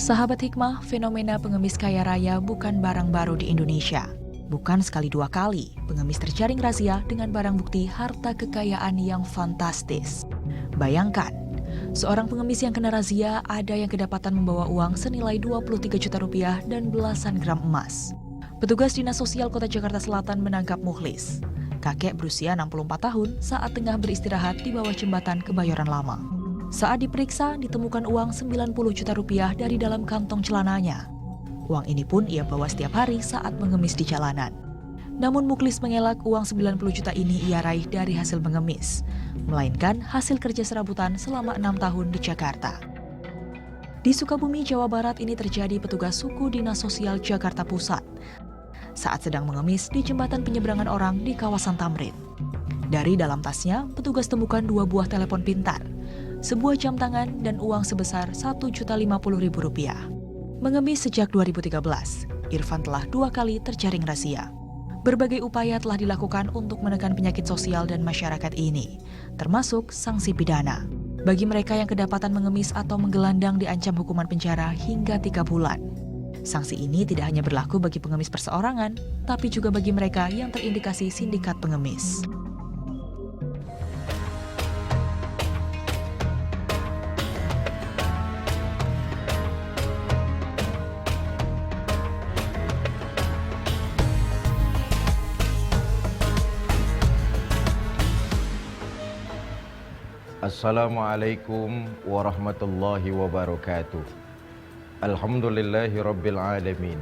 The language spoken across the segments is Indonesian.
Sahabat Hikmah, fenomena pengemis kaya raya bukan barang baru di Indonesia. Bukan sekali dua kali, pengemis terjaring razia dengan barang bukti harta kekayaan yang fantastis. Bayangkan, seorang pengemis yang kena razia ada yang kedapatan membawa uang senilai 23 juta rupiah dan belasan gram emas. Petugas Dinas Sosial Kota Jakarta Selatan menangkap Mukhlis, kakek berusia 64 tahun saat tengah beristirahat di bawah jembatan Kebayoran Lama. Saat diperiksa, ditemukan uang 90 juta rupiah dari dalam kantong celananya. Uang ini pun ia bawa setiap hari saat mengemis di jalanan. Namun Mukhlis mengelak uang 90 juta ini ia raih dari hasil mengemis, melainkan hasil kerja serabutan selama 6 tahun di Jakarta. Di Sukabumi, Jawa Barat ini terjadi petugas suku Dinas Sosial Jakarta Pusat saat sedang mengemis di jembatan penyeberangan orang di kawasan Tamrin. Dari dalam tasnya, petugas temukan 2 buah telepon pintar, sebuah jam tangan, dan uang sebesar Rp1.050.000. Mengemis sejak 2013, Irfan telah 2 kali terjaring razia. Berbagai upaya telah dilakukan untuk menekan penyakit sosial dan masyarakat ini, termasuk sanksi pidana. Bagi mereka yang kedapatan mengemis atau menggelandang diancam hukuman penjara hingga 3 bulan. Sanksi ini tidak hanya berlaku bagi pengemis perseorangan, tapi juga bagi mereka yang terindikasi sindikat pengemis. Assalamualaikum warahmatullahi wabarakatuh. Alhamdulillahi rabbil alamin.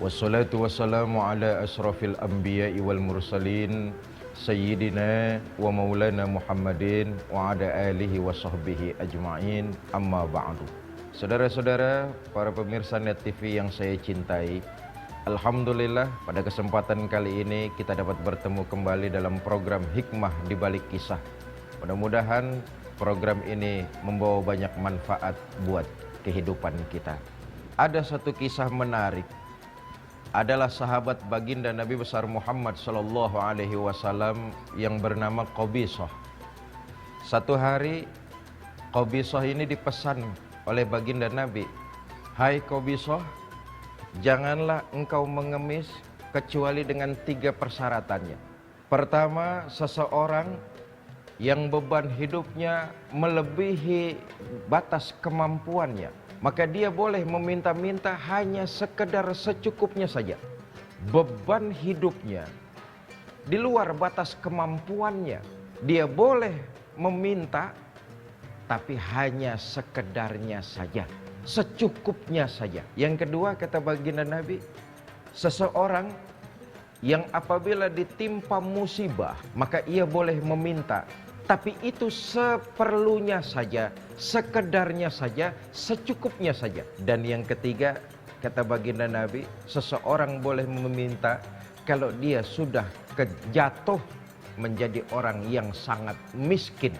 Wassalatu wassalamu ala asrafil anbiya'i wal mursalin Sayyidina wa maulana Muhammadin wa ala alihi wa sahbihi ajma'in, amma ba'du. Saudara-saudara, para pemirsa Net TV yang saya cintai, alhamdulillah pada kesempatan kali ini kita dapat bertemu kembali dalam program Hikmah di Balik Kisah. Mudah-mudahan program ini membawa banyak manfaat buat kehidupan kita. Ada satu kisah menarik, adalah sahabat baginda Nabi besar Muhammad sallallahu alaihi wasallam yang bernama Qabisah. Satu hari Qabisah ini dipesan oleh baginda Nabi, "Hai Qabisah, janganlah engkau mengemis kecuali dengan 3 persyaratannya. Pertama, seseorang yang beban hidupnya melebihi batas kemampuannya, maka dia boleh meminta-minta hanya sekedar secukupnya saja. Beban hidupnya di luar batas kemampuannya, dia boleh meminta, tapi hanya sekedarnya saja, secukupnya saja. Yang kedua, kata baginda Nabi, seseorang yang apabila ditimpa musibah, maka ia boleh meminta, tapi itu seperlunya saja, sekedarnya saja, secukupnya saja. Dan yang ketiga, kata baginda Nabi, seseorang boleh meminta kalau dia sudah jatuh menjadi orang yang sangat miskin,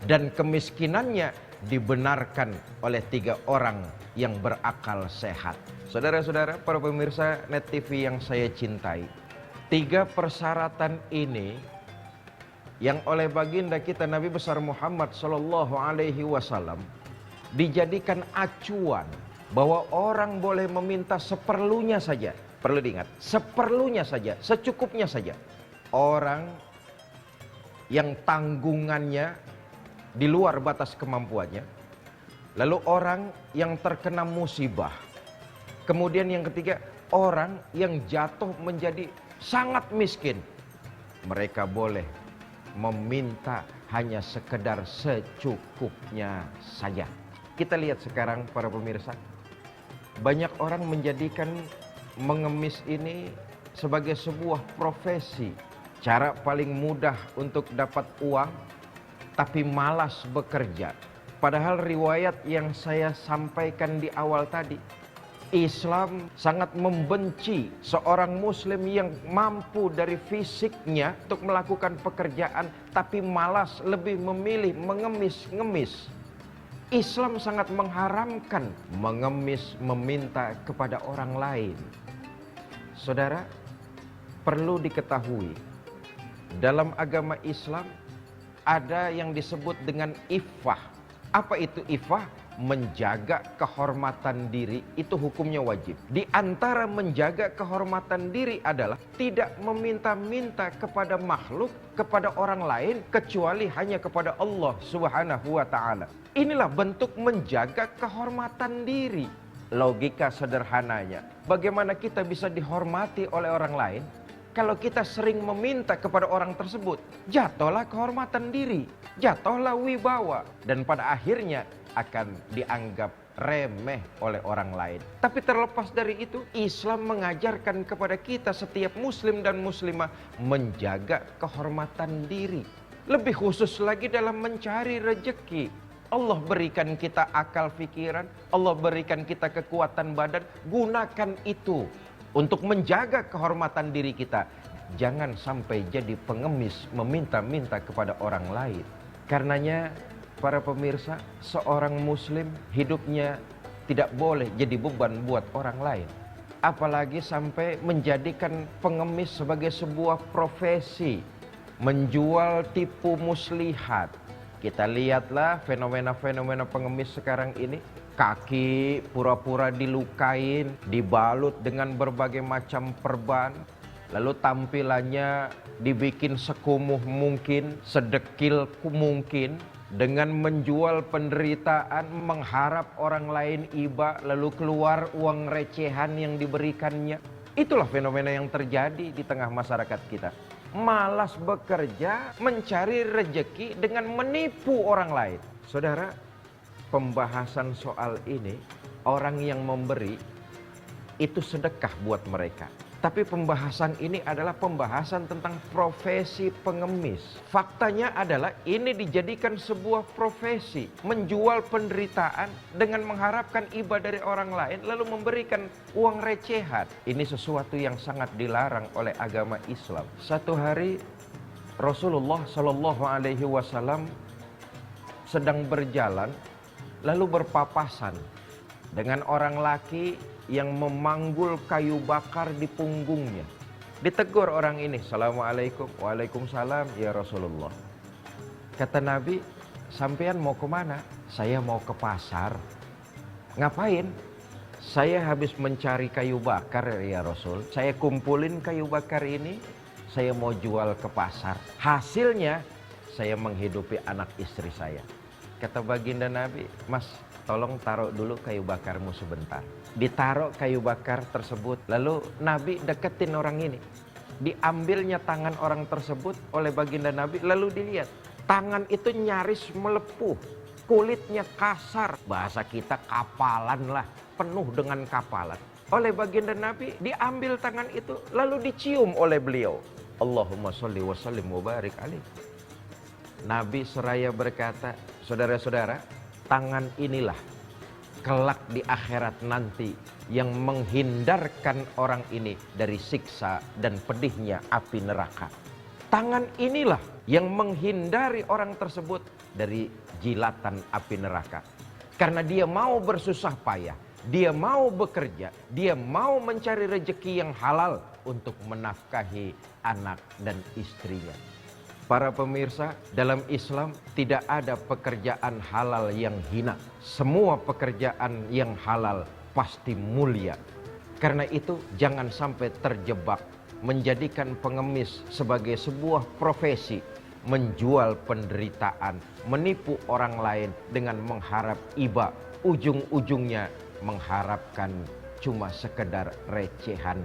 dan kemiskinannya dibenarkan oleh 3 orang yang berakal sehat. Saudara-saudara, para pemirsa Net TV yang saya cintai, 3 persyaratan ini yang oleh baginda kita Nabi besar Muhammad sallallahu alaihi wasallam dijadikan acuan bahwa orang boleh meminta seperlunya saja. Perlu diingat, seperlunya saja, secukupnya saja. Orang yang tanggungannya di luar batas kemampuannya, lalu orang yang terkena musibah, kemudian yang ketiga, orang yang jatuh menjadi sangat miskin, mereka boleh meminta hanya sekedar secukupnya saja. Kita lihat sekarang para pemirsa, banyak orang menjadikan mengemis ini sebagai sebuah profesi, cara paling mudah untuk dapat uang, tapi malas bekerja. Padahal riwayat yang saya sampaikan di awal tadi, Islam sangat membenci seorang muslim yang mampu dari fisiknya untuk melakukan pekerjaan tapi malas, lebih memilih mengemis-ngemis. Islam sangat mengharamkan mengemis, meminta kepada orang lain. Saudara, perlu diketahui, dalam agama Islam ada yang disebut dengan iffah. Apa itu iffah? menjaga kehormatan diri itu hukumnya wajib. Di antara menjaga kehormatan diri adalah tidak meminta-minta kepada makhluk, kepada orang lain, kecuali hanya kepada Allah Subhanahu wa ta'ala. Inilah bentuk menjaga kehormatan diri. Logika sederhananya, bagaimana kita bisa dihormati oleh orang lain? Kalau kita sering meminta kepada orang tersebut, jatuhlah kehormatan diri, jatuhlah wibawa, dan pada akhirnya akan dianggap remeh oleh orang lain. Tapi terlepas dari itu, Islam mengajarkan kepada kita setiap muslim dan muslimah menjaga kehormatan diri. Lebih khusus lagi dalam mencari rejeki. Allah berikan kita akal pikiran, Allah berikan kita kekuatan badan, gunakan itu untuk menjaga kehormatan diri kita. Jangan sampai jadi pengemis meminta-minta kepada orang lain. Karenanya para pemirsa, seorang muslim hidupnya tidak boleh jadi beban buat orang lain. Apalagi sampai menjadikan pengemis sebagai sebuah profesi, menjual tipu muslihat. Kita lihatlah fenomena-fenomena pengemis sekarang ini. Kaki pura-pura dilukain, dibalut dengan berbagai macam perban. Lalu tampilannya dibikin sekumuh mungkin, sedekil mungkin. Dengan menjual penderitaan, mengharap orang lain iba, lalu keluar uang recehan yang diberikannya. Itulah fenomena yang terjadi di tengah masyarakat kita. Malas bekerja, mencari rejeki dengan menipu orang lain. Saudara, pembahasan soal ini, orang yang memberi itu sedekah buat mereka. Tapi pembahasan ini adalah pembahasan tentang profesi pengemis. Faktanya adalah ini dijadikan sebuah profesi, menjual penderitaan dengan mengharapkan iba dari orang lain lalu memberikan uang recehan. Ini sesuatu yang sangat dilarang oleh agama Islam. Satu hari Rasulullah Shallallahu Alaihi Wasallam sedang berjalan lalu berpapasan dengan orang laki yang memanggul kayu bakar di punggungnya. Ditegur orang ini, "Assalamualaikum." "Waalaikumsalam ya Rasulullah." Kata Nabi, "Sampean mau kemana?" "Saya mau ke pasar." "Ngapain?" "Saya habis mencari kayu bakar ya Rasul. Saya kumpulin kayu bakar ini, saya mau jual ke pasar. Hasilnya saya menghidupi anak istri saya." Kata baginda Nabi, "Mas, tolong taruh dulu kayu bakarmu sebentar." Ditaruh kayu bakar tersebut. Lalu Nabi deketin orang ini. Diambilnya tangan orang tersebut oleh baginda Nabi. Lalu dilihat. Tangan itu nyaris melepuh. Kulitnya kasar. Bahasa kita kapalan lah. Penuh dengan kapalan. Oleh baginda Nabi diambil tangan itu. Lalu dicium oleh beliau. Allahumma sholli wa sallim wa barik alaih. Nabi seraya berkata, "Saudara-saudara, tangan inilah kelak di akhirat nanti yang menghindarkan orang ini dari siksa dan pedihnya api neraka. Tangan inilah yang menghindari orang tersebut dari jilatan api neraka. Karena dia mau bersusah payah, dia mau bekerja, dia mau mencari rezeki yang halal untuk menafkahi anak dan istrinya." Para pemirsa, dalam Islam tidak ada pekerjaan halal yang hina. Semua pekerjaan yang halal pasti mulia. Karena itu jangan sampai terjebak menjadikan pengemis sebagai sebuah profesi, menjual penderitaan, menipu orang lain dengan mengharap iba, ujung-ujungnya mengharapkan cuma sekedar recehan